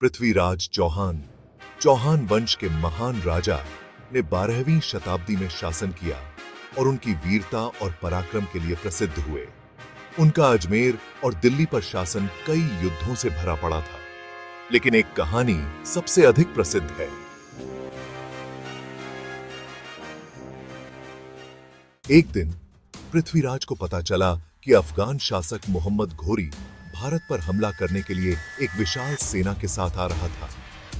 पृथ्वीराज चौहान चौहान वंश के महान राजा ने 12वीं शताब्दी में शासन किया और उनकी वीरता और पराक्रम के लिए प्रसिद्ध हुए। उनका अजमेर और दिल्ली पर शासन कई युद्धों से भरा पड़ा था, लेकिन एक कहानी सबसे अधिक प्रसिद्ध है। एक दिन पृथ्वीराज को पता चला कि अफगान शासक मोहम्मद घोरी भारत पर हमला करने के लिए एक विशाल सेना के साथ आ रहा था।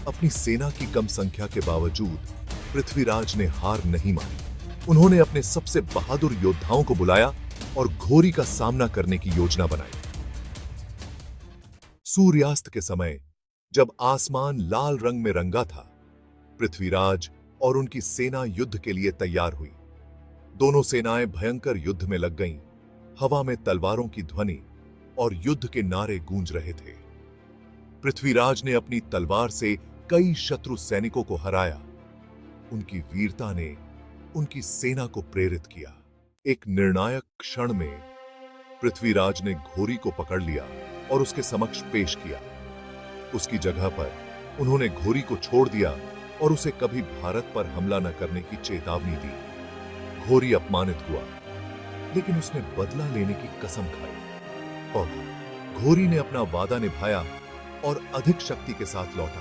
अपनी सेना की कम संख्या के बावजूद पृथ्वीराज ने हार नहीं मानी। उन्होंने अपने सबसे बहादुर योद्धाओं को बुलाया और घोरी का सामना करने की योजना बनाई। सूर्यास्त के समय जब आसमान लाल रंग में रंगा था, पृथ्वीराज और उनकी सेना युद्ध के लिए तैयार हुई। दोनों सेनाएं भयंकर युद्ध में लग गईं। हवा में तलवारों की ध्वनि और युद्ध के नारे गूंज रहे थे। पृथ्वीराज ने अपनी तलवार से कई शत्रु सैनिकों को हराया। उनकी वीरता ने उनकी सेना को प्रेरित किया। एक निर्णायक क्षण में पृथ्वीराज ने घोरी को पकड़ लिया और उसके समक्ष पेश किया। उसकी जगह पर उन्होंने घोरी को छोड़ दिया और उसे कभी भारत पर हमला न करने की चेतावनी दी। घोरी अपमानित हुआ, लेकिन उसने बदला लेने की कसम खाई और घोरी ने अपना वादा निभाया और अधिक शक्ति के साथ लौटा।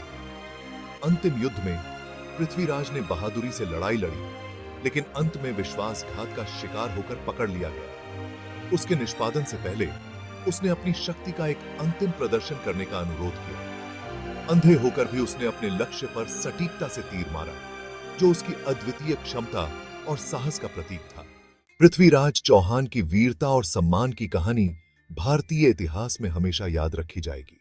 अंतिम युद्ध में पृथ्वीराज ने बहादुरी से लड़ाई लड़ी, लेकिन अंत में विश्वासघात का शिकार होकर पकड़ लिया गया। उसके निष्पादन से पहले उसने अपनी शक्ति का एक अंतिम प्रदर्शन करने का अनुरोध किया। अंधे होकर भी उसने अपने लक्ष्य पर सटीकता से तीर मारा, जो उसकी अद्वितीय क्षमता और साहस का प्रतीक था। पृथ्वीराज चौहान की वीरता और सम्मान की कहानी भारतीय इतिहास में हमेशा याद रखी जाएगी।